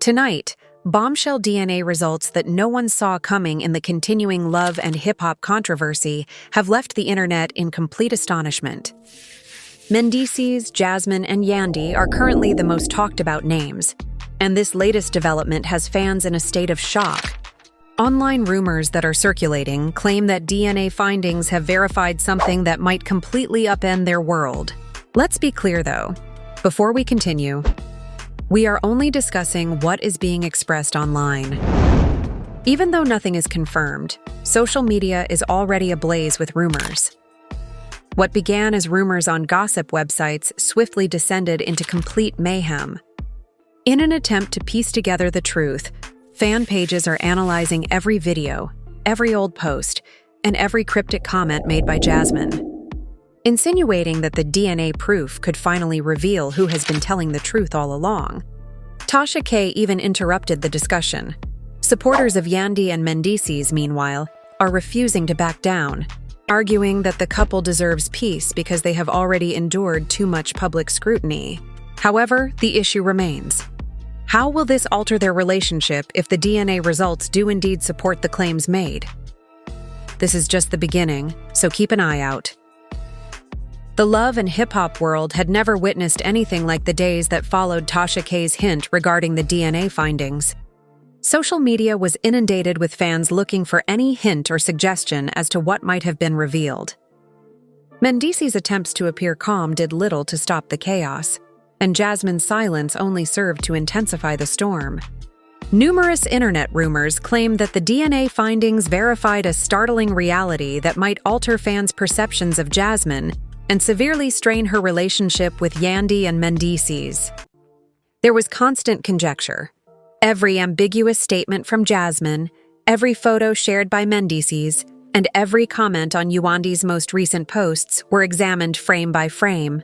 Tonight, bombshell DNA results that no one saw coming in the continuing love and hip-hop controversy have left the internet in complete astonishment. Mendeecees, Jasmine, and Yandy are currently the most talked-about names, and this latest development has fans in a state of shock. Online rumors that are circulating claim that DNA findings have verified something that might completely upend their world. Let's be clear, though. Before we continue, we are only discussing what is being expressed online. Even though nothing is confirmed, social media is already ablaze with rumors. What began as rumors on gossip websites swiftly descended into complete mayhem. In an attempt to piece together the truth, fan pages are analyzing every video, every old post, and every cryptic comment made by Jasmine, insinuating that the DNA proof could finally reveal who has been telling the truth all along. Tasha K even interrupted the discussion. Supporters of Yandy and Mendeecees, meanwhile, are refusing to back down, arguing that the couple deserves peace because they have already endured too much public scrutiny. However, the issue remains. How will this alter their relationship if the DNA results do indeed support the claims made? This is just the beginning, so keep an eye out. The love and hip-hop world had never witnessed anything like the days that followed Tasha K's hint regarding the DNA findings. Social media was inundated with fans looking for any hint or suggestion as to what might have been revealed. Mendeecees' attempts to appear calm did little to stop the chaos, and Jasmine's silence only served to intensify the storm. Numerous internet rumors claim that the DNA findings verified a startling reality that might alter fans' perceptions of Jasmine and severely strain her relationship with Yandy and Mendeecees. There was constant conjecture. Every ambiguous statement from Jasmine, every photo shared by Mendeecees, and every comment on Yandy's most recent posts were examined frame by frame.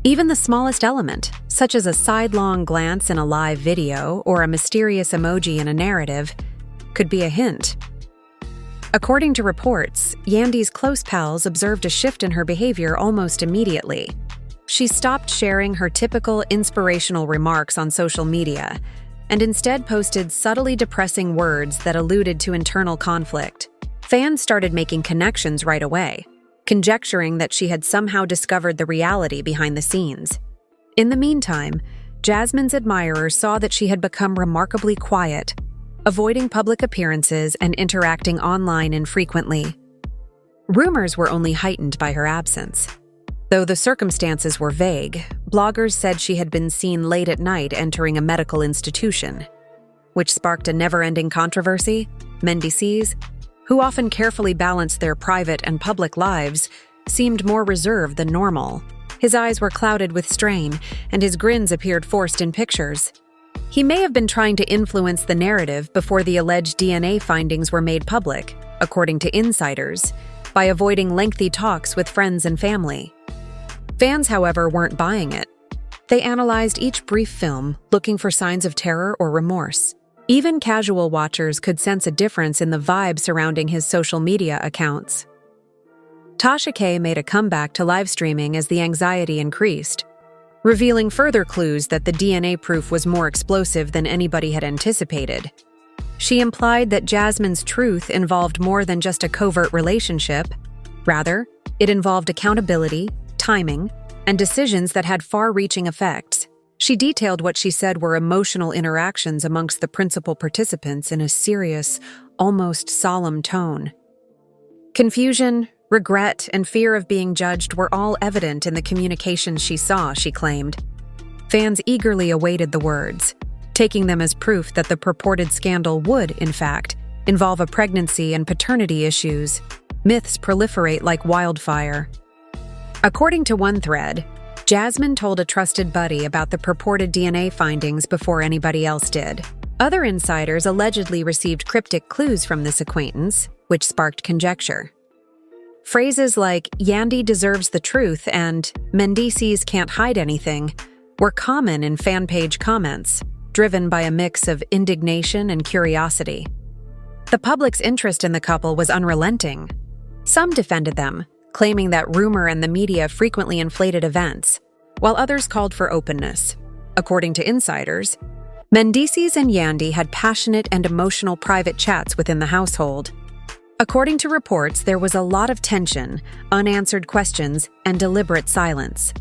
Even the smallest element, such as a sidelong glance in a live video or a mysterious emoji in a narrative, could be a hint. According to reports, Yandy's close pals observed a shift in her behavior almost immediately. She stopped sharing her typical inspirational remarks on social media and instead posted subtly depressing words that alluded to internal conflict. Fans started making connections right away, conjecturing that she had somehow discovered the reality behind the scenes. In the meantime, Jasmine's admirers saw that she had become remarkably quiet, avoiding public appearances and interacting online infrequently. Rumors were only heightened by her absence. Though the circumstances were vague, bloggers said she had been seen late at night entering a medical institution, which sparked a never-ending controversy. Mendeecees, who often carefully balanced their private and public lives, seemed more reserved than normal. His eyes were clouded with strain, and his grins appeared forced in pictures. He may have been trying to influence the narrative before the alleged DNA findings were made public, according to insiders, by avoiding lengthy talks with friends and family. Fans, however, weren't buying it. They analyzed each brief film, looking for signs of terror or remorse. Even casual watchers could sense a difference in the vibe surrounding his social media accounts. Tasha K made a comeback to live streaming as the anxiety increased, revealing further clues that the DNA proof was more explosive than anybody had anticipated. She implied that Jasmine's truth involved more than just a covert relationship. Rather, it involved accountability, timing, and decisions that had far-reaching effects. She detailed what she said were emotional interactions amongst the principal participants in a serious, almost solemn tone. Confusion, regret, and fear of being judged were all evident in the communications she saw, she claimed. Fans eagerly awaited the words, taking them as proof that the purported scandal would, in fact, involve a pregnancy and paternity issues. Myths proliferate like wildfire. According to one thread, Jasmine told a trusted buddy about the purported DNA findings before anybody else did. Other insiders allegedly received cryptic clues from this acquaintance, which sparked conjecture. Phrases like "Yandy deserves the truth" and "Mendeecees can't hide anything" were common in fan page comments, driven by a mix of indignation and curiosity. The public's interest in the couple was unrelenting. Some defended them, claiming that rumor and the media frequently inflated events, while others called for openness. According to insiders, Mendeecees and Yandy had passionate and emotional private chats within the household. According to reports, there was a lot of tension, unanswered questions, and deliberate silence.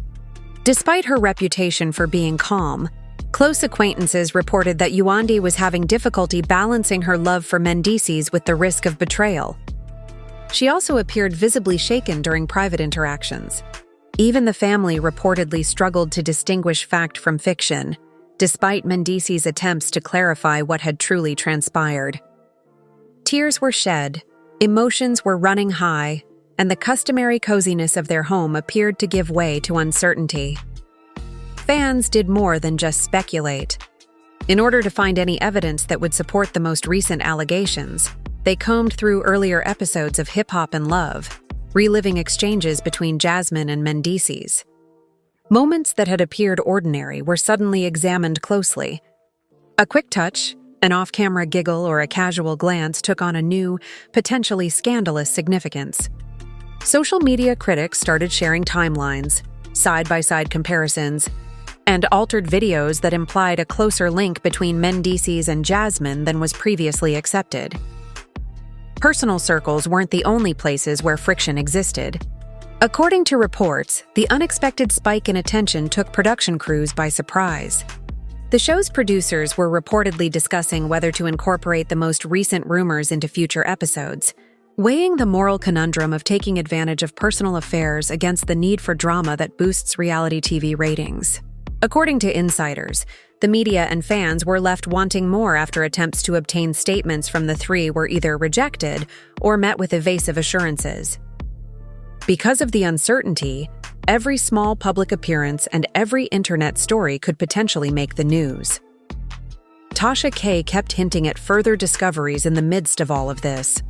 Despite her reputation for being calm, close acquaintances reported that Yandy was having difficulty balancing her love for Mendeecees with the risk of betrayal. She also appeared visibly shaken during private interactions. Even the family reportedly struggled to distinguish fact from fiction, despite Mendeecees' attempts to clarify what had truly transpired. Tears were shed, emotions were running high, and the customary coziness of their home appeared to give way to uncertainty. Fans did more than just speculate. In order to find any evidence that would support the most recent allegations, they combed through earlier episodes of Hip Hop and Love, reliving exchanges between Jasmine and Mendeecees. Moments that had appeared ordinary were suddenly examined closely. A quick touch, an off-camera giggle, or a casual glance took on a new, potentially scandalous significance. Social media critics started sharing timelines, side-by-side comparisons, and altered videos that implied a closer link between Mendeecees and Jasmine than was previously accepted. Personal circles weren't the only places where friction existed. According to reports, the unexpected spike in attention took production crews by surprise. The show's producers were reportedly discussing whether to incorporate the most recent rumors into future episodes, weighing the moral conundrum of taking advantage of personal affairs against the need for drama that boosts reality TV ratings. According to insiders, the media and fans were left wanting more after attempts to obtain statements from the three were either rejected or met with evasive assurances. Because of the uncertainty, every small public appearance and every internet story could potentially make the news. Tasha K kept hinting at further discoveries in the midst of all of this.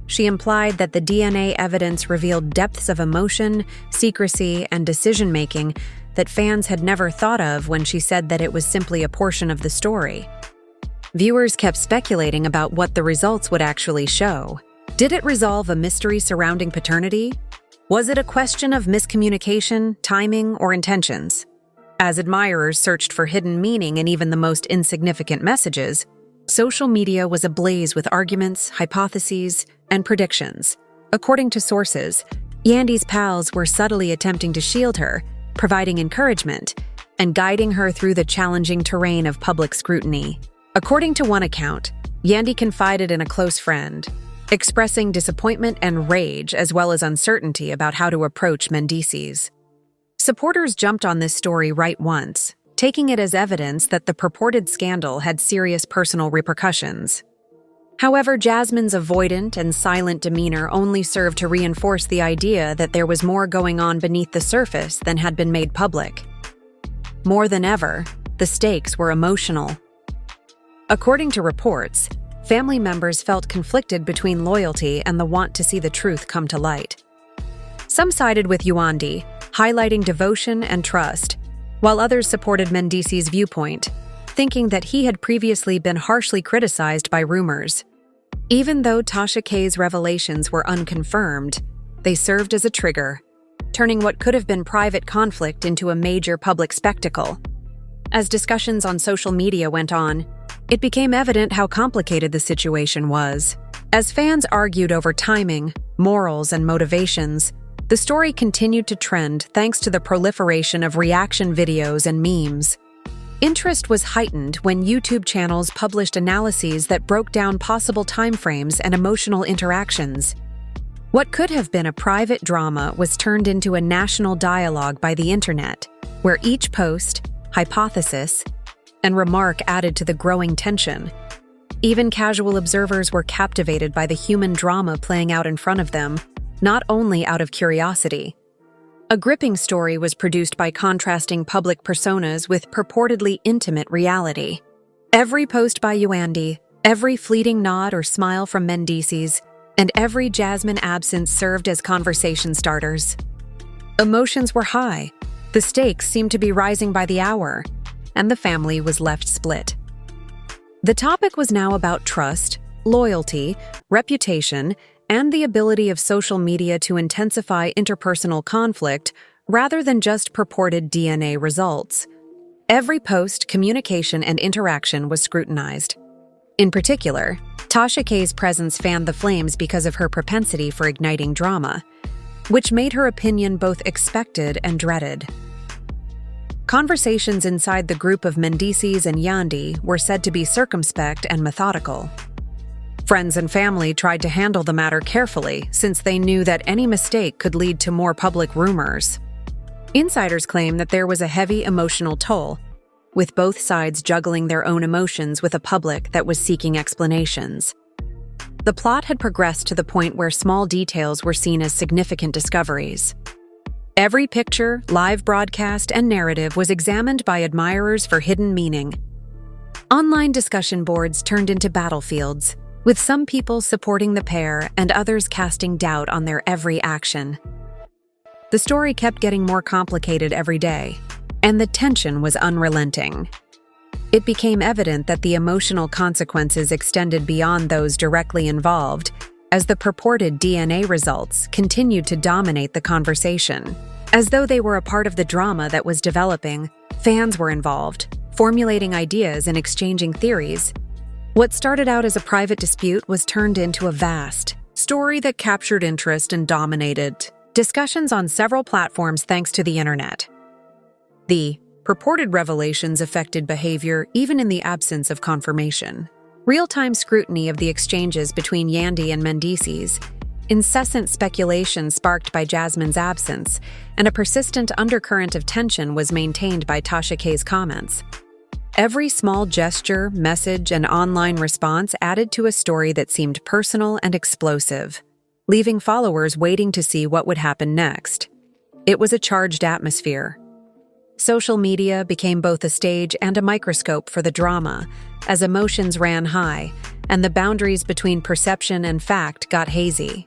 She implied that the DNA evidence revealed depths of emotion, secrecy, and decision-making that fans had never thought of when she said that it was simply a portion of the story. Viewers kept speculating about what the results would actually show. Did it resolve a mystery surrounding paternity? Was it a question of miscommunication, timing, or intentions? As admirers searched for hidden meaning in even the most insignificant messages, social media was ablaze with arguments, hypotheses, and predictions. According to sources, Yandy's pals were subtly attempting to shield her, providing encouragement, and guiding her through the challenging terrain of public scrutiny. According to one account, Yandy confided in a close friend, expressing disappointment and rage as well as uncertainty about how to approach Mendeecees. Supporters jumped on this story right once, taking it as evidence that the purported scandal had serious personal repercussions. However, Jasmine's avoidant and silent demeanor only served to reinforce the idea that there was more going on beneath the surface than had been made public. More than ever, the stakes were emotional. According to reports, family members felt conflicted between loyalty and the want to see the truth come to light. Some sided with Yandy, highlighting devotion and trust, while others supported Mendeecees' viewpoint, thinking that he had previously been harshly criticized by rumors. Even though Tasha K's revelations were unconfirmed, they served as a trigger, turning what could have been private conflict into a major public spectacle. As discussions on social media went on, it became evident how complicated the situation was. As fans argued over timing, morals, and motivations, the story continued to trend thanks to the proliferation of reaction videos and memes. Interest was heightened when YouTube channels published analyses that broke down possible timeframes and emotional interactions. What could have been a private drama was turned into a national dialogue by the internet, where each post, hypothesis, and remark added to the growing tension. Even casual observers were captivated by the human drama playing out in front of them, not only out of curiosity. A gripping story was produced by contrasting public personas with purportedly intimate reality. Every post by Yandy, every fleeting nod or smile from Mendeecees, and every Jasmine absence served as conversation starters. Emotions were high, the stakes seemed to be rising by the hour, and the family was left split. The topic was now about trust, loyalty, reputation, and the ability of social media to intensify interpersonal conflict rather than just purported DNA results. Every post, communication, and interaction was scrutinized. In particular, Tasha K's presence fanned the flames because of her propensity for igniting drama, which made her opinion both expected and dreaded. Conversations inside the group of Mendeecees and Yandy were said to be circumspect and methodical. Friends and family tried to handle the matter carefully since they knew that any mistake could lead to more public rumors. Insiders claim that there was a heavy emotional toll, with both sides juggling their own emotions with a public that was seeking explanations. The plot had progressed to the point where small details were seen as significant discoveries. Every picture, live broadcast, and narrative was examined by admirers for hidden meaning. Online discussion boards turned into battlefields, with some people supporting the pair and others casting doubt on their every action. The story kept getting more complicated every day, and the tension was unrelenting. It became evident that the emotional consequences extended beyond those directly involved, as the purported DNA results continued to dominate the conversation. As though they were a part of the drama that was developing, fans were involved, formulating ideas and exchanging theories. What started out as a private dispute was turned into a vast story that captured interest and dominated discussions on several platforms thanks to the internet. The purported revelations affected behavior even in the absence of confirmation. Real-time scrutiny of the exchanges between Yandy and Mendeecees, incessant speculation sparked by Jasmine's absence, and a persistent undercurrent of tension was maintained by Tasha K's comments. Every small gesture, message, and online response added to a story that seemed personal and explosive, leaving followers waiting to see what would happen next. It was a charged atmosphere. Social media became both a stage and a microscope for the drama, as emotions ran high and the boundaries between perception and fact got hazy.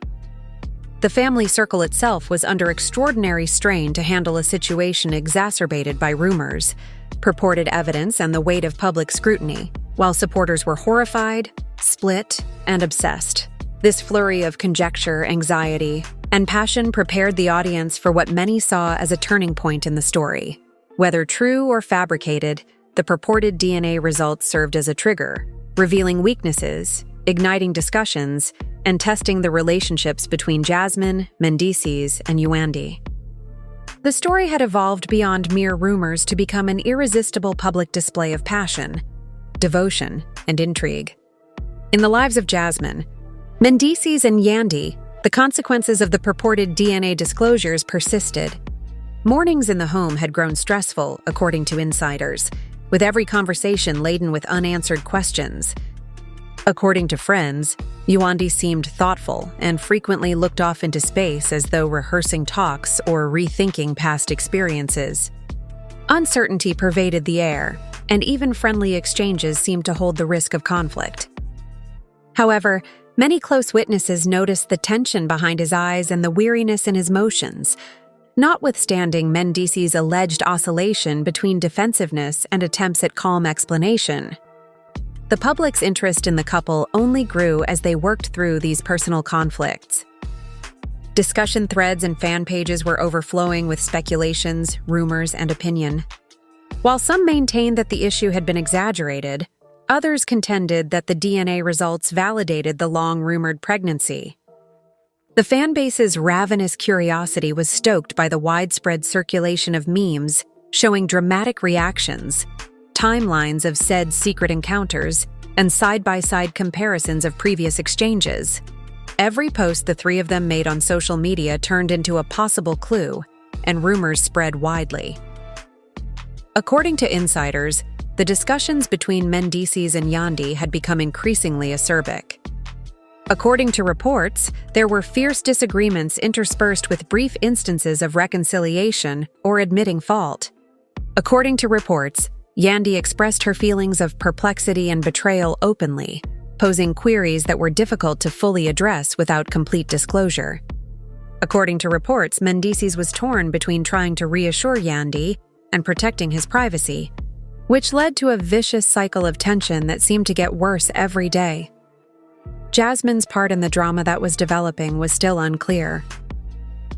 The family circle itself was under extraordinary strain to handle a situation exacerbated by rumors, purported evidence, and the weight of public scrutiny, while supporters were horrified, split, and obsessed. This flurry of conjecture, anxiety, and passion prepared the audience for what many saw as a turning point in the story. Whether true or fabricated, the purported DNA results served as a trigger, revealing weaknesses, igniting discussions, and testing the relationships between Jasmine, Mendeecees, and Yandy. The story had evolved beyond mere rumors to become an irresistible public display of passion, devotion, and intrigue. In the lives of Jasmine, Mendeecees, and Yandy, the consequences of the purported DNA disclosures persisted. Mornings in the home had grown stressful, according to insiders, with every conversation laden with unanswered questions. According to friends, Yandy seemed thoughtful and frequently looked off into space as though rehearsing talks or rethinking past experiences. Uncertainty pervaded the air, and even friendly exchanges seemed to hold the risk of conflict. However, many close witnesses noticed the tension behind his eyes and the weariness in his motions, notwithstanding Mendeecees' alleged oscillation between defensiveness and attempts at calm explanation. The public's interest in the couple only grew as they worked through these personal conflicts. Discussion threads and fan pages were overflowing with speculations, rumors, and opinion. While some maintained that the issue had been exaggerated, others contended that the DNA results validated the long-rumored pregnancy. The fanbase's ravenous curiosity was stoked by the widespread circulation of memes showing dramatic reactions, timelines of said secret encounters, and side-by-side comparisons of previous exchanges. Every post the three of them made on social media turned into a possible clue, and rumors spread widely. According to insiders, the discussions between Mendeecees and Yandy had become increasingly acerbic. According to reports, there were fierce disagreements interspersed with brief instances of reconciliation or admitting fault. According to reports, Yandy expressed her feelings of perplexity and betrayal openly, posing queries that were difficult to fully address without complete disclosure. According to reports, Mendeecees was torn between trying to reassure Yandy and protecting his privacy, which led to a vicious cycle of tension that seemed to get worse every day. Jasmine's part in the drama that was developing was still unclear.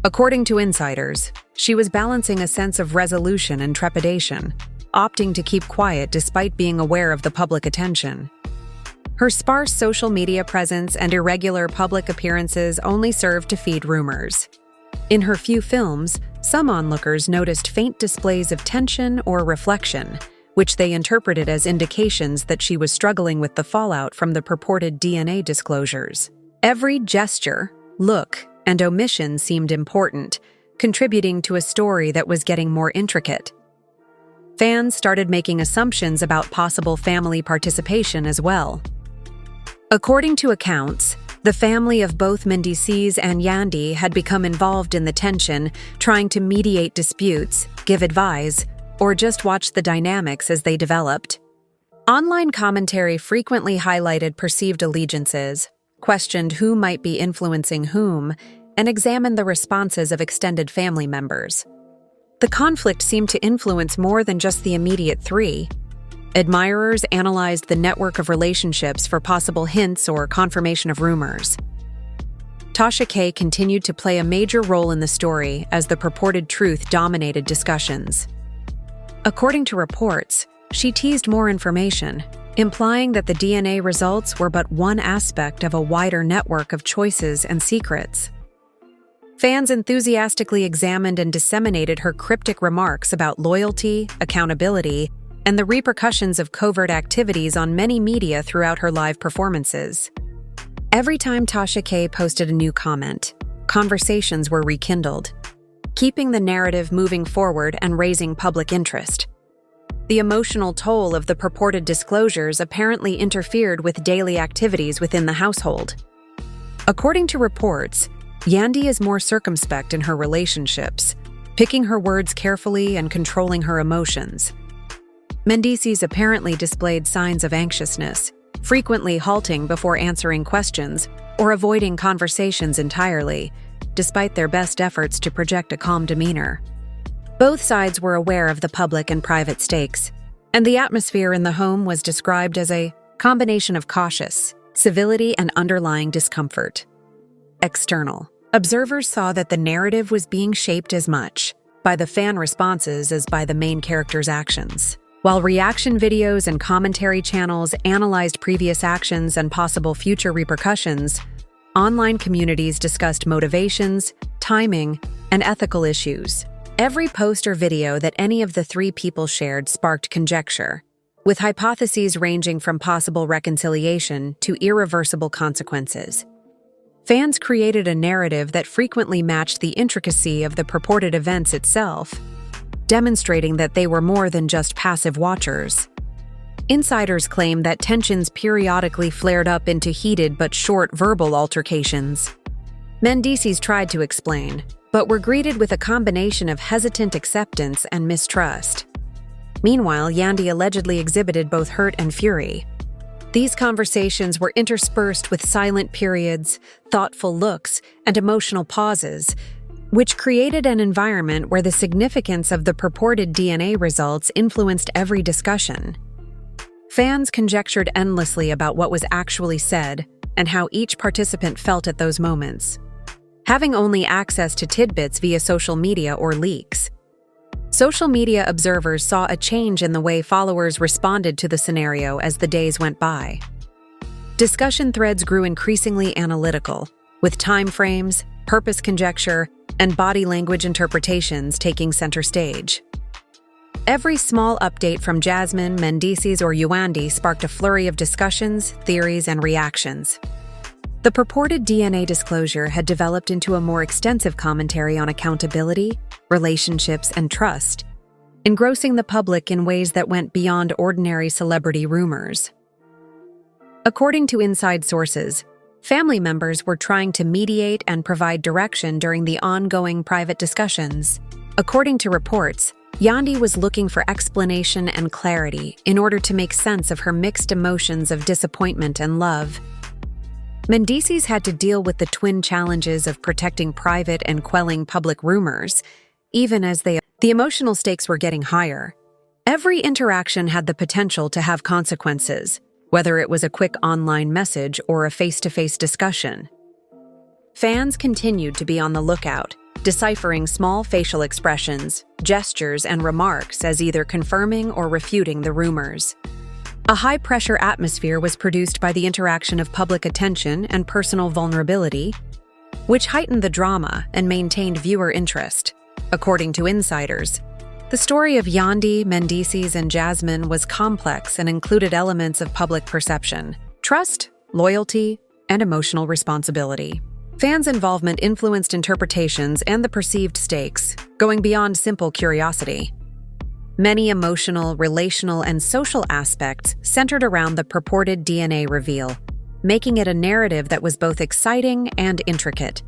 According to insiders, she was balancing a sense of resolution and trepidation, opting to keep quiet despite being aware of the public attention. Her sparse social media presence and irregular public appearances only served to feed rumors. In her few films, some onlookers noticed faint displays of tension or reflection, which they interpreted as indications that she was struggling with the fallout from the purported DNA disclosures. Every gesture, look, and omission seemed important, contributing to a story that was getting more intricate. Fans started making assumptions about possible family participation as well. According to accounts, the family of both Mendeecees and Yandy had become involved in the tension, trying to mediate disputes, give advice, or just watch the dynamics as they developed. Online commentary frequently highlighted perceived allegiances, questioned who might be influencing whom, and examined the responses of extended family members. The conflict seemed to influence more than just the immediate three. Admirers analyzed the network of relationships for possible hints or confirmation of rumors. Tasha K continued to play a major role in the story as the purported truth dominated discussions. According to reports, she teased more information, implying that the DNA results were but one aspect of a wider network of choices and secrets. Fans enthusiastically examined and disseminated her cryptic remarks about loyalty, accountability, and the repercussions of covert activities on many media throughout her live performances. Every time Tasha K posted a new comment, conversations were rekindled, keeping the narrative moving forward and raising public interest. The emotional toll of the purported disclosures apparently interfered with daily activities within the household. According to reports, Yandy is more circumspect in her relationships, picking her words carefully and controlling her emotions. Mendeecees apparently displayed signs of anxiousness, frequently halting before answering questions or avoiding conversations entirely, despite their best efforts to project a calm demeanor. Both sides were aware of the public and private stakes, and the atmosphere in the home was described as a combination of cautious, civility, and underlying discomfort. External. Observers saw that the narrative was being shaped as much by the fan responses as by the main character's actions. While reaction videos and commentary channels analyzed previous actions and possible future repercussions, online communities discussed motivations, timing, and ethical issues. Every post or video that any of the three people shared sparked conjecture, with hypotheses ranging from possible reconciliation to irreversible consequences. Fans created a narrative that frequently matched the intricacy of the purported events itself, demonstrating that they were more than just passive watchers. Insiders claim that tensions periodically flared up into heated but short verbal altercations. Mendeecees tried to explain, but were greeted with a combination of hesitant acceptance and mistrust. Meanwhile, Yandy allegedly exhibited both hurt and fury. These conversations were interspersed with silent periods, thoughtful looks, and emotional pauses, which created an environment where the significance of the purported DNA results influenced every discussion. Fans conjectured endlessly about what was actually said and how each participant felt at those moments, having only access to tidbits via social media or leaks. Social media observers saw a change in the way followers responded to the scenario as the days went by. Discussion threads grew increasingly analytical, with time frames, purpose conjecture, and body language interpretations taking center stage. Every small update from Jasmine, Mendeecees, or Yandy sparked a flurry of discussions, theories, and reactions. The purported DNA disclosure had developed into a more extensive commentary on accountability, relationships, and trust, engrossing the public in ways that went beyond ordinary celebrity rumors. According to inside sources, family members were trying to mediate and provide direction during the ongoing private discussions. According to reports, Yandy was looking for explanation and clarity in order to make sense of her mixed emotions of disappointment and love. Mendeecees had to deal with the twin challenges of protecting private and quelling public rumors, even as the emotional stakes were getting higher. Every interaction had the potential to have consequences, whether it was a quick online message or a face-to-face discussion. Fans continued to be on the lookout, deciphering small facial expressions, gestures, and remarks as either confirming or refuting the rumors. A high-pressure atmosphere was produced by the interaction of public attention and personal vulnerability, which heightened the drama and maintained viewer interest. According to insiders, the story of Yandy, Mendeecees, and Jasmine was complex and included elements of public perception, trust, loyalty, and emotional responsibility. Fans' involvement influenced interpretations and the perceived stakes, going beyond simple curiosity. Many emotional, relational, and social aspects centered around the purported DNA reveal, making it a narrative that was both exciting and intricate.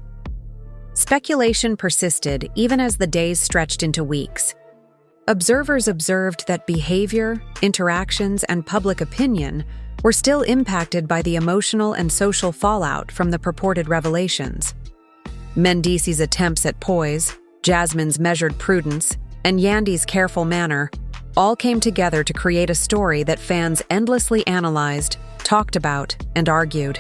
Speculation persisted even as the days stretched into weeks. Observers observed that behavior, interactions, and public opinion were still impacted by the emotional and social fallout from the purported revelations. Mendeecees' attempts at poise, Jasmine's measured prudence, and Yandy's careful manner all came together to create a story that fans endlessly analyzed, talked about, and argued.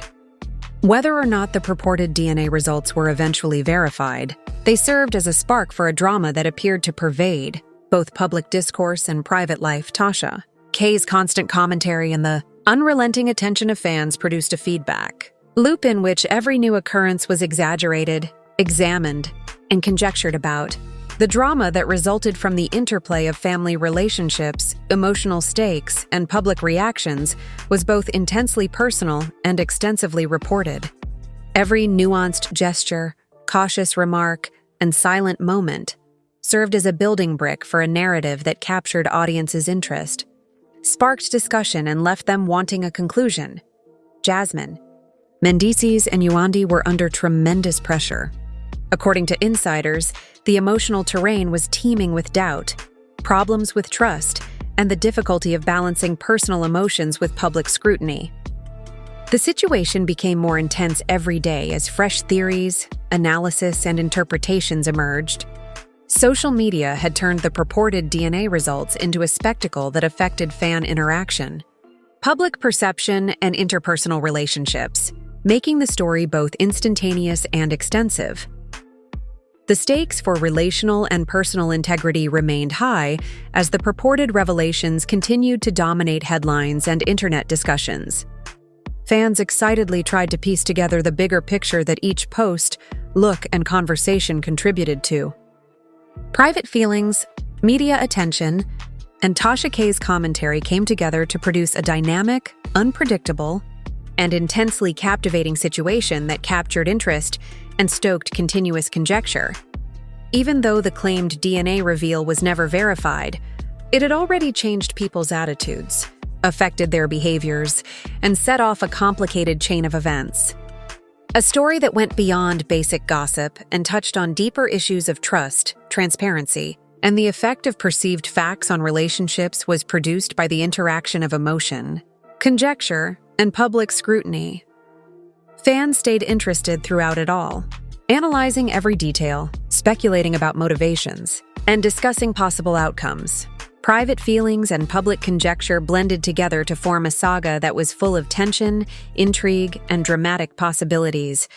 Whether or not the purported DNA results were eventually verified, they served as a spark for a drama that appeared to pervade both public discourse and private life. Tasha K's constant commentary and the unrelenting attention of fans produced a feedback loop in which every new occurrence was exaggerated, examined, and conjectured about. The drama that resulted from the interplay of family relationships, emotional stakes, and public reactions was both intensely personal and extensively reported. Every nuanced gesture, cautious remark, and silent moment served as a building brick for a narrative that captured audiences' interest, sparked discussion, and left them wanting a conclusion. Jasmine, Mendeecees, and Yandy were under tremendous pressure. According to insiders, the emotional terrain was teeming with doubt, problems with trust, and the difficulty of balancing personal emotions with public scrutiny. The situation became more intense every day as fresh theories, analysis, and interpretations emerged. Social media had turned the purported DNA results into a spectacle that affected fan interaction, public perception, and interpersonal relationships, making the story both instantaneous and extensive. The stakes for relational and personal integrity remained high as the purported revelations continued to dominate headlines and internet discussions. Fans excitedly tried to piece together the bigger picture that each post, look, and conversation contributed to. Private feelings, media attention, and Tasha K's commentary came together to produce a dynamic, unpredictable, and intensely captivating situation that captured interest and stoked continuous conjecture. Even though the claimed DNA reveal was never verified, it had already changed people's attitudes, affected their behaviors, and set off a complicated chain of events. A story that went beyond basic gossip and touched on deeper issues of trust, transparency, and the effect of perceived facts on relationships was produced by the interaction of emotion, conjecture, and public scrutiny. Fans stayed interested throughout it all, analyzing every detail, speculating about motivations, and discussing possible outcomes. Private feelings and public conjecture blended together to form a saga that was full of tension, intrigue, and dramatic possibilities.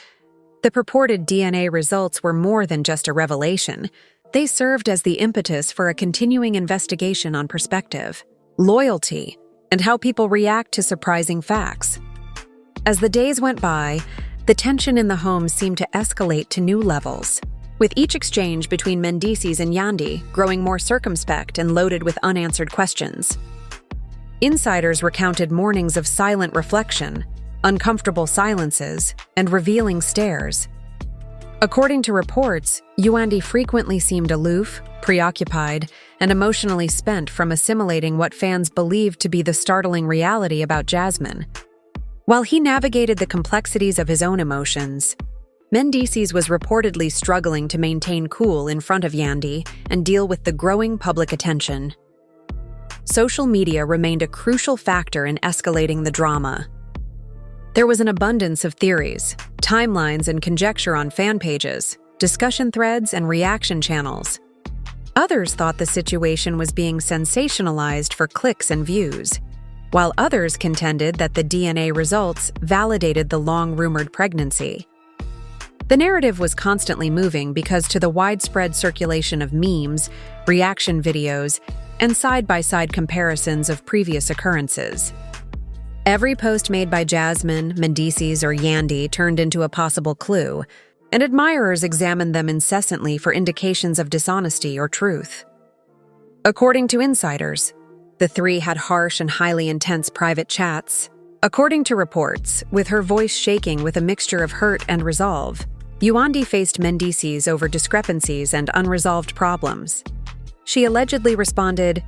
The purported DNA results were more than just a revelation. They served as the impetus for a continuing investigation on perspective, loyalty, and how people react to surprising facts. As the days went by, the tension in the home seemed to escalate to new levels, with each exchange between Mendeecees and Yandy growing more circumspect and loaded with unanswered questions. Insiders recounted mornings of silent reflection, uncomfortable silences, and revealing stares. According to reports, Yandy frequently seemed aloof, preoccupied, and emotionally spent from assimilating what fans believed to be the startling reality about Jasmine. While he navigated the complexities of his own emotions, Mendeecees was reportedly struggling to maintain cool in front of Yandy and deal with the growing public attention. Social media remained a crucial factor in escalating the drama. There was an abundance of theories, timelines, and conjecture on fan pages, discussion threads, and reaction channels. Others thought the situation was being sensationalized for clicks and views, while others contended that the DNA results validated the long-rumored pregnancy. The narrative was constantly moving because to the widespread circulation of memes, reaction videos, and side-by-side comparisons of previous occurrences. Every post made by Jasmine, Mendeecees, or Yandy turned into a possible clue, and admirers examined them incessantly for indications of dishonesty or truth. According to insiders, the three had harsh and highly intense private chats. According to reports, with her voice shaking with a mixture of hurt and resolve, Yandy faced Mendeecees over discrepancies and unresolved problems. She allegedly responded,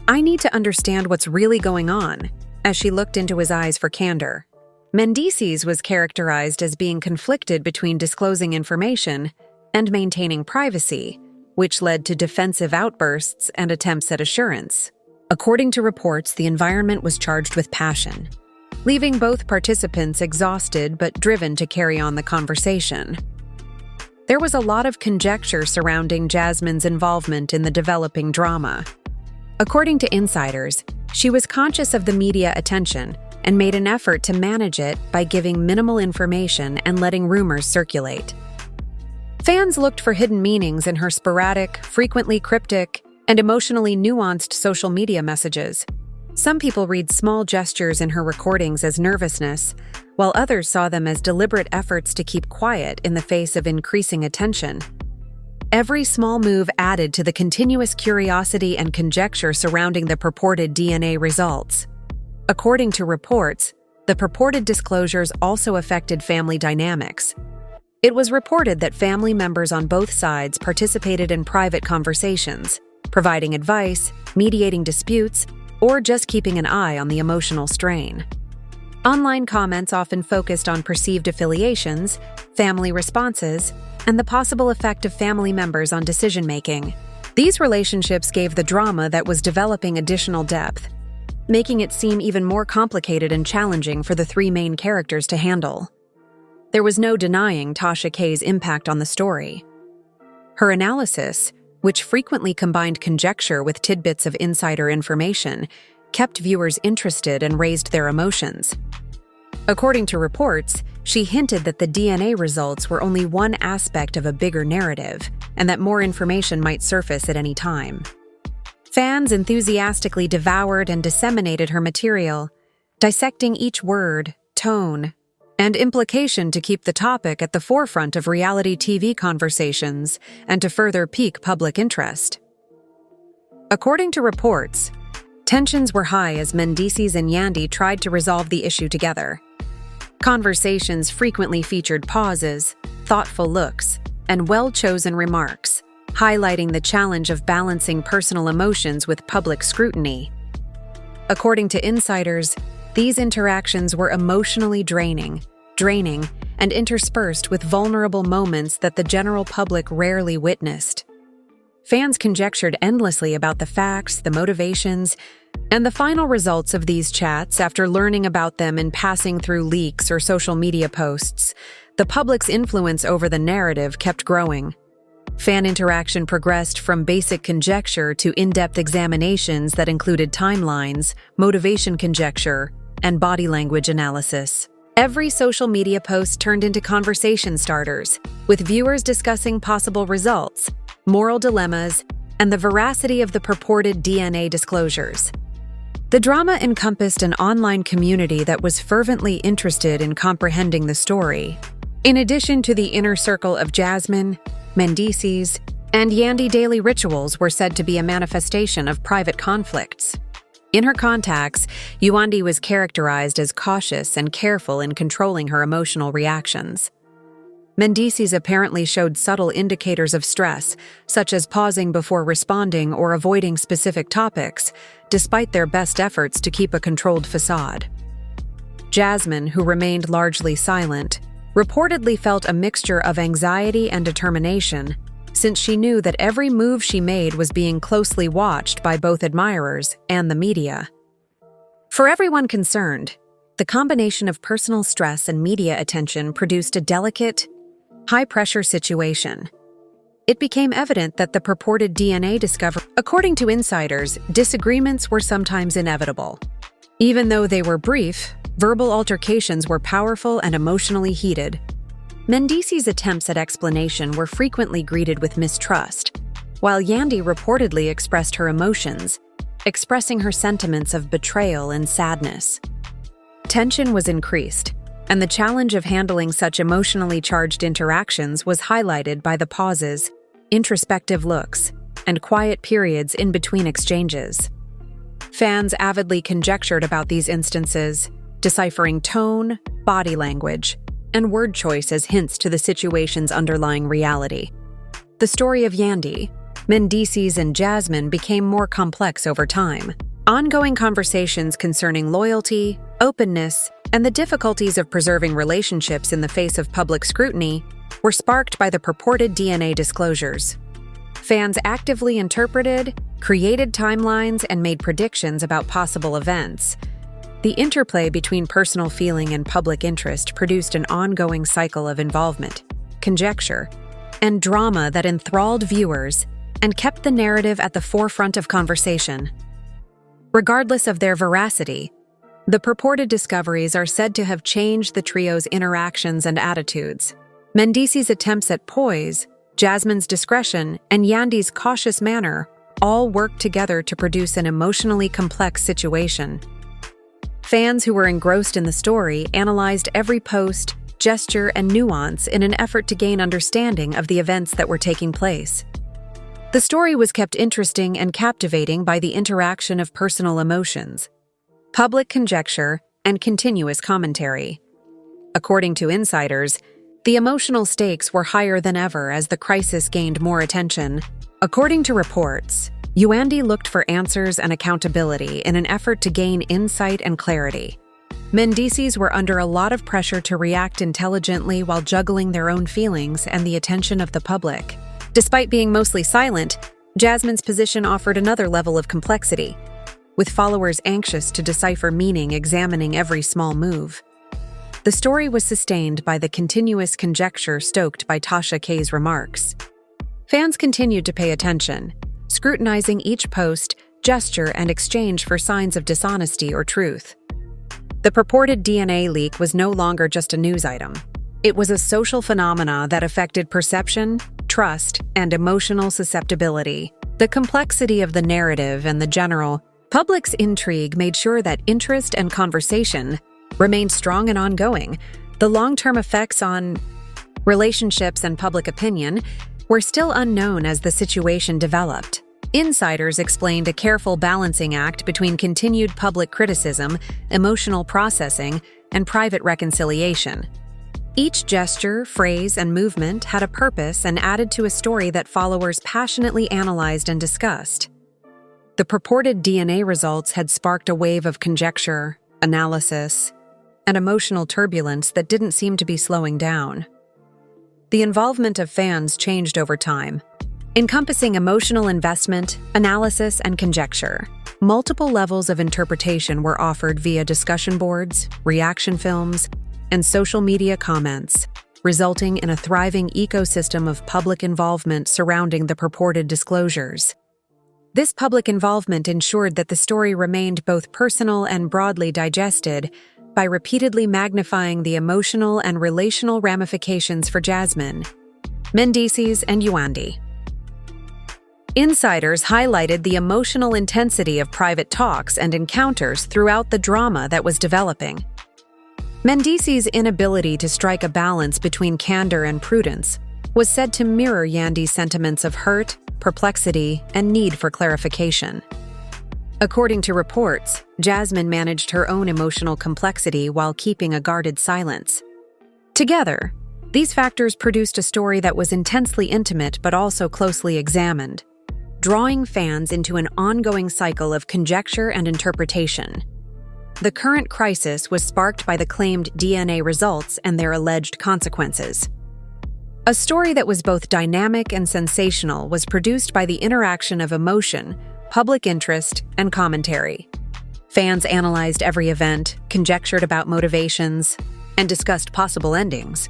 "I need to understand what's really going on," as she looked into his eyes for candor. Mendeecees was characterized as being conflicted between disclosing information and maintaining privacy, which led to defensive outbursts and attempts at assurance. According to reports, the environment was charged with passion, leaving both participants exhausted but driven to carry on the conversation. There was a lot of conjecture surrounding Jasmine's involvement in the developing drama. According to insiders, she was conscious of the media attention and made an effort to manage it by giving minimal information and letting rumors circulate. Fans looked for hidden meanings in her sporadic, frequently cryptic, and emotionally nuanced social media messages. Some people read small gestures in her recordings as nervousness, while others saw them as deliberate efforts to keep quiet in the face of increasing attention. Every small move added to the continuous curiosity and conjecture surrounding the purported DNA results. According to reports, the purported disclosures also affected family dynamics. It was reported that family members on both sides participated in private conversations, providing advice, mediating disputes, or just keeping an eye on the emotional strain. Online comments often focused on perceived affiliations, family responses, and the possible effect of family members on decision-making. These relationships gave the drama that was developing additional depth, making it seem even more complicated and challenging for the three main characters to handle. There was no denying Tasha K's impact on the story. Her analysis, which frequently combined conjecture with tidbits of insider information, kept viewers interested and raised their emotions. According to reports, she hinted that the DNA results were only one aspect of a bigger narrative, and that more information might surface at any time. Fans enthusiastically devoured and disseminated her material, dissecting each word, tone, and implication to keep the topic at the forefront of reality TV conversations and to further pique public interest. According to reports, tensions were high as Mendeecees and Yandy tried to resolve the issue together. Conversations frequently featured pauses, thoughtful looks, and well-chosen remarks, highlighting the challenge of balancing personal emotions with public scrutiny. According to insiders, these interactions were emotionally draining, and interspersed with vulnerable moments that the general public rarely witnessed. Fans conjectured endlessly about the facts, the motivations, and the final results of these chats after learning about them in passing through leaks or social media posts. The public's influence over the narrative kept growing. Fan interaction progressed from basic conjecture to in-depth examinations that included timelines, motivation conjecture, and body language analysis. Every social media post turned into conversation starters, with viewers discussing possible results, moral dilemmas, and the veracity of the purported DNA disclosures. The drama encompassed an online community that was fervently interested in comprehending the story. In addition to the inner circle of Jasmine, Mendeecees, and Yandy, daily rituals were said to be a manifestation of private conflicts. In her contacts, Yandy was characterized as cautious and careful in controlling her emotional reactions. Mendeecees apparently showed subtle indicators of stress, such as pausing before responding or avoiding specific topics, despite their best efforts to keep a controlled facade. Jasmine, who remained largely silent, reportedly felt a mixture of anxiety and determination, since she knew that every move she made was being closely watched by both admirers and the media. For everyone concerned, the combination of personal stress and media attention produced a delicate, high-pressure situation. It became evident that the purported DNA discovery. According to insiders, disagreements were sometimes inevitable. Even though they were brief, verbal altercations were powerful and emotionally heated. Mendeecees' attempts at explanation were frequently greeted with mistrust, while Yandy reportedly expressed her emotions, expressing her sentiments of betrayal and sadness. Tension was increased, and the challenge of handling such emotionally charged interactions was highlighted by the pauses, introspective looks, and quiet periods in between exchanges. Fans avidly conjectured about these instances, deciphering tone, body language, and word choice as hints to the situation's underlying reality. The story of Yandy, Mendeecees, and Jasmine became more complex over time. Ongoing conversations concerning loyalty, openness, and the difficulties of preserving relationships in the face of public scrutiny were sparked by the purported DNA disclosures. Fans actively interpreted, created timelines, and made predictions about possible events. The interplay between personal feeling and public interest produced an ongoing cycle of involvement, conjecture, and drama that enthralled viewers and kept the narrative at the forefront of conversation. Regardless of their veracity, the purported discoveries are said to have changed the trio's interactions and attitudes. Mendeecees' attempts at poise, Jasmine's discretion, and Yandy's cautious manner all worked together to produce an emotionally complex situation. Fans who were engrossed in the story analyzed every post, gesture, and nuance in an effort to gain understanding of the events that were taking place. The story was kept interesting and captivating by the interaction of personal emotions, public conjecture, and continuous commentary. According to insiders, the emotional stakes were higher than ever as the crisis gained more attention. According to reports, Yandy looked for answers and accountability in an effort to gain insight and clarity. Mendeecees were under a lot of pressure to react intelligently while juggling their own feelings and the attention of the public. Despite being mostly silent, Jasmine's position offered another level of complexity, with followers anxious to decipher meaning examining every small move. The story was sustained by the continuous conjecture stoked by Tasha K's remarks. Fans continued to pay attention, scrutinizing each post, gesture, and exchange for signs of dishonesty or truth. The purported DNA leak was no longer just a news item. It was a social phenomena that affected perception, trust, and emotional susceptibility. The complexity of the narrative and the general public's intrigue made sure that interest and conversation remained strong and ongoing. The long-term effects on relationships and public opinion were still unknown as the situation developed. Insiders explained a careful balancing act between continued public criticism, emotional processing, and private reconciliation. Each gesture, phrase, and movement had a purpose and added to a story that followers passionately analyzed and discussed. The purported DNA results had sparked a wave of conjecture, analysis, and emotional turbulence that didn't seem to be slowing down. The involvement of fans changed over time, encompassing emotional investment, analysis, and conjecture. Multiple levels of interpretation were offered via discussion boards, reaction films, and social media comments, resulting in a thriving ecosystem of public involvement surrounding the purported disclosures. This public involvement ensured that the story remained both personal and broadly digested by repeatedly magnifying the emotional and relational ramifications for Jasmine, Mendeecees, and Yandy. Insiders highlighted the emotional intensity of private talks and encounters throughout the drama that was developing. Mendeecees' inability to strike a balance between candor and prudence was said to mirror Yandy's sentiments of hurt, perplexity, and need for clarification. According to reports, Jasmine managed her own emotional complexity while keeping a guarded silence. Together, these factors produced a story that was intensely intimate but also closely examined, drawing fans into an ongoing cycle of conjecture and interpretation. The current crisis was sparked by the claimed DNA results and their alleged consequences. A story that was both dynamic and sensational was produced by the interaction of emotion, public interest, and commentary. Fans analyzed every event, conjectured about motivations, and discussed possible endings,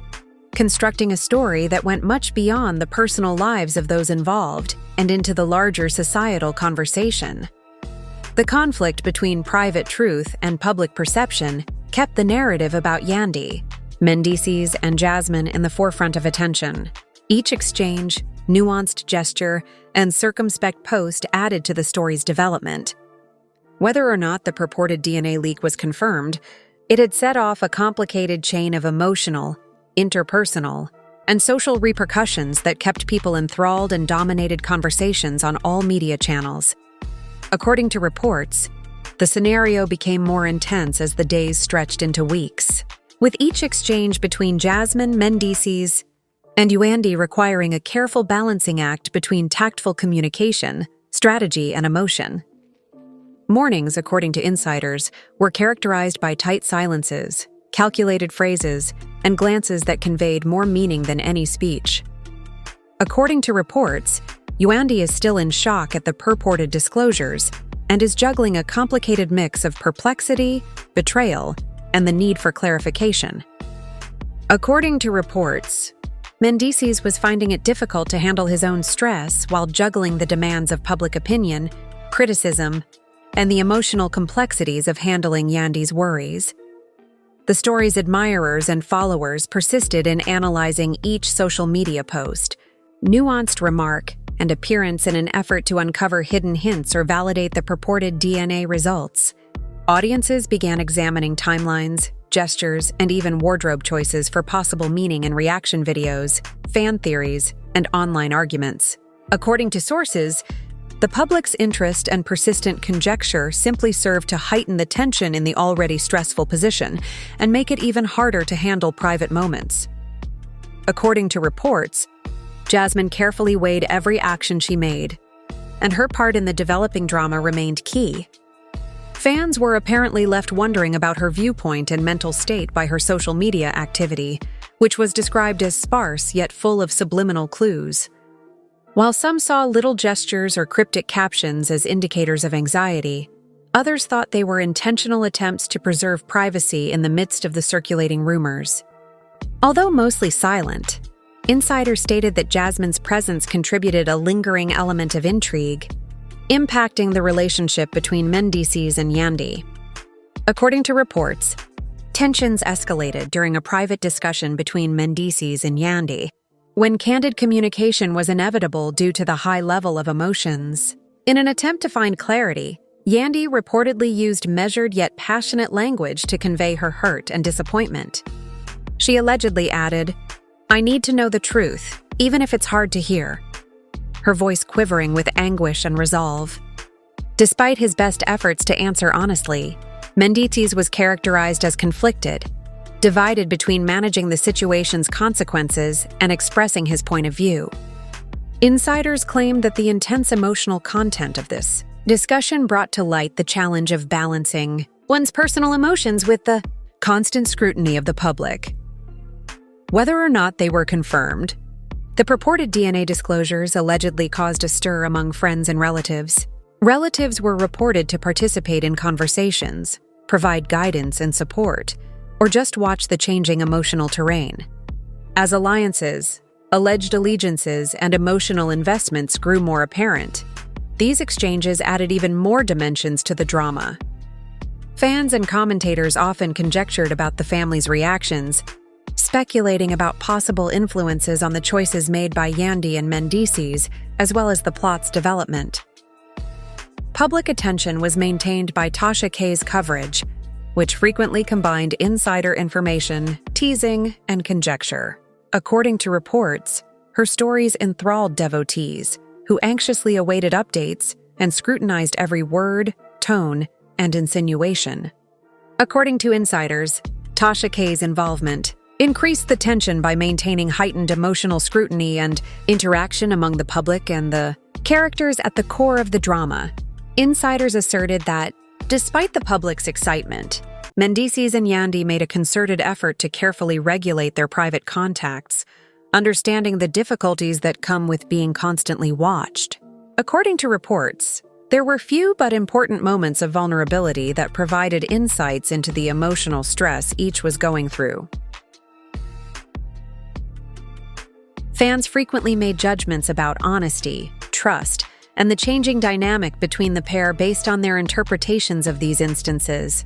constructing a story that went much beyond the personal lives of those involved and into the larger societal conversation. The conflict between private truth and public perception kept the narrative about Yandy, Mendeecees and Jasmine in the forefront of attention. Each exchange, nuanced gesture, and circumspect post added to the story's development. Whether or not the purported DNA leak was confirmed, it had set off a complicated chain of emotional, interpersonal, and social repercussions that kept people enthralled and dominated conversations on all media channels. According to reports, the scenario became more intense as the days stretched into weeks, with each exchange between Jasmine Mendeecees and Yandy requiring a careful balancing act between tactful communication, strategy, and emotion. Mornings, according to insiders, were characterized by tight silences, calculated phrases, and glances that conveyed more meaning than any speech. According to reports, Yandy is still in shock at the purported disclosures and is juggling a complicated mix of perplexity, betrayal, and the need for clarification. According to reports, Mendeecees was finding it difficult to handle his own stress while juggling the demands of public opinion, criticism, and the emotional complexities of handling Yandy's worries. The story's admirers and followers persisted in analyzing each social media post, nuanced remark, and appearance in an effort to uncover hidden hints or validate the purported DNA results. Audiences began examining timelines, gestures, and even wardrobe choices for possible meaning in reaction videos, fan theories, and online arguments. According to sources, the public's interest and persistent conjecture simply served to heighten the tension in the already stressful position and make it even harder to handle private moments. According to reports, Jasmine carefully weighed every action she made, and her part in the developing drama remained key. Fans were apparently left wondering about her viewpoint and mental state by her social media activity, which was described as sparse yet full of subliminal clues. While some saw little gestures or cryptic captions as indicators of anxiety, others thought they were intentional attempts to preserve privacy in the midst of the circulating rumors. Although mostly silent, insiders stated that Jasmine's presence contributed a lingering element of intrigue, impacting the relationship between Mendeecees and Yandy. According to reports, tensions escalated during a private discussion between Mendeecees and Yandy, when candid communication was inevitable due to the high level of emotions. In an attempt to find clarity, Yandy reportedly used measured yet passionate language to convey her hurt and disappointment. She allegedly added, "I need to know the truth, even if it's hard to hear," her voice quivering with anguish and resolve. Despite his best efforts to answer honestly, Mendeecees was characterized as conflicted, divided between managing the situation's consequences and expressing his point of view. Insiders claimed that the intense emotional content of this discussion brought to light the challenge of balancing one's personal emotions with the constant scrutiny of the public. Whether or not they were confirmed, the purported DNA disclosures allegedly caused a stir among friends and relatives. Relatives were reported to participate in conversations, provide guidance and support, or just watch the changing emotional terrain. As alliances, alleged allegiances, and emotional investments grew more apparent, these exchanges added even more dimensions to the drama. Fans and commentators often conjectured about the family's reactions, speculating about possible influences on the choices made by Yandy and Mendeecees, as well as the plot's development. Public attention was maintained by Tasha K's coverage, which frequently combined insider information, teasing, and conjecture. According to reports, her stories enthralled devotees, who anxiously awaited updates and scrutinized every word, tone, and insinuation. According to insiders, Tasha K's involvement increased the tension by maintaining heightened emotional scrutiny and interaction among the public and the characters at the core of the drama. Insiders asserted that, despite the public's excitement, Mendeecees and Yandy made a concerted effort to carefully regulate their private contacts, understanding the difficulties that come with being constantly watched. According to reports, there were few but important moments of vulnerability that provided insights into the emotional stress each was going through. Fans frequently made judgments about honesty, trust, and the changing dynamic between the pair based on their interpretations of these instances.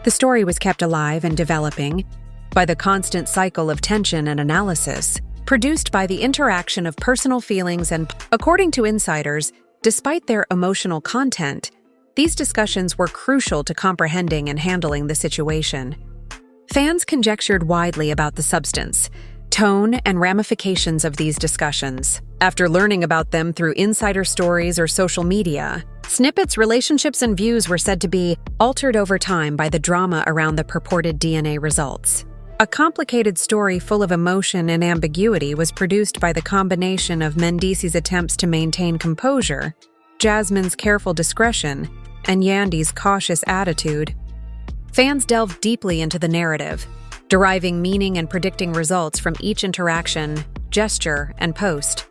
The story was kept alive and developing, by the constant cycle of tension and analysis, produced by the interaction of personal feelings and, according to insiders, despite their emotional content, these discussions were crucial to comprehending and handling the situation. Fans conjectured widely about the substance, tone, and ramifications of these discussions. After learning about them through insider stories or social media, snippets, relationships, and views were said to be altered over time by the drama around the purported DNA results. A complicated story full of emotion and ambiguity was produced by the combination of Mendeecees' attempts to maintain composure, Jasmine's careful discretion, and Yandy's cautious attitude. Fans delved deeply into the narrative, deriving meaning and predicting results from each interaction, gesture, and post.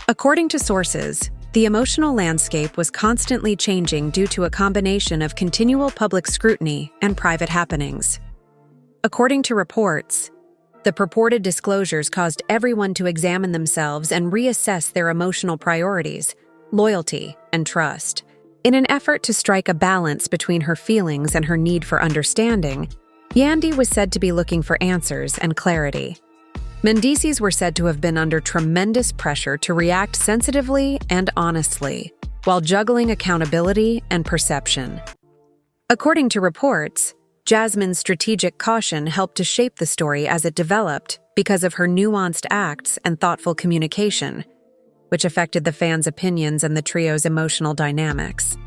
According to sources, the emotional landscape was constantly changing due to a combination of continual public scrutiny and private happenings. According to reports, the purported disclosures caused everyone to examine themselves and reassess their emotional priorities, loyalty, and trust. In an effort to strike a balance between her feelings and her need for understanding, Yandy was said to be looking for answers and clarity. Mendeecees were said to have been under tremendous pressure to react sensitively and honestly, while juggling accountability and perception. According to reports, Jasmine's strategic caution helped to shape the story as it developed because of her nuanced acts and thoughtful communication, which affected the fans' opinions and the trio's emotional dynamics.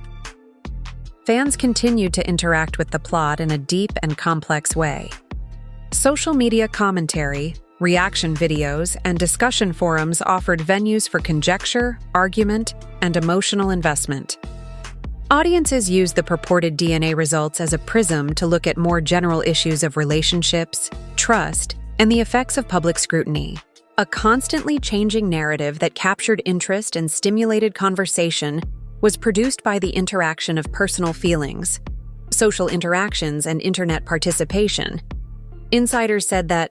Fans continued to interact with the plot in a deep and complex way. Social media commentary, reaction videos, and discussion forums offered venues for conjecture, argument, and emotional investment. Audiences used the purported DNA results as a prism to look at more general issues of relationships, trust, and the effects of public scrutiny. A constantly changing narrative that captured interest and stimulated conversation was produced by the interaction of personal feelings, social interactions, and internet participation. Insiders said that,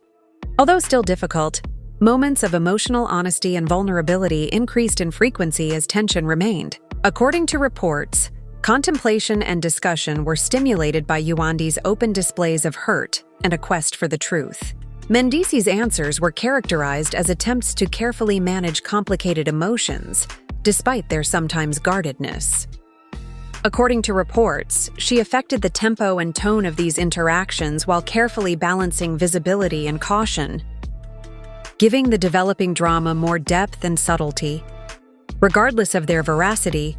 although still difficult, moments of emotional honesty and vulnerability increased in frequency as tension remained. According to reports, contemplation and discussion were stimulated by Yandy's open displays of hurt and a quest for the truth. Mendeecees' answers were characterized as attempts to carefully manage complicated emotions, despite their sometimes guardedness. According to reports, she affected the tempo and tone of these interactions while carefully balancing visibility and caution, giving the developing drama more depth and subtlety. Regardless of their veracity,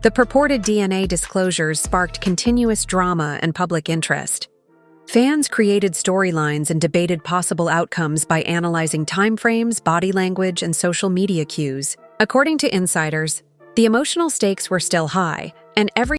the purported DNA disclosures sparked continuous drama and public interest. Fans created storylines and debated possible outcomes by analyzing timeframes, body language, and social media cues. According to insiders, the emotional stakes were still high, and every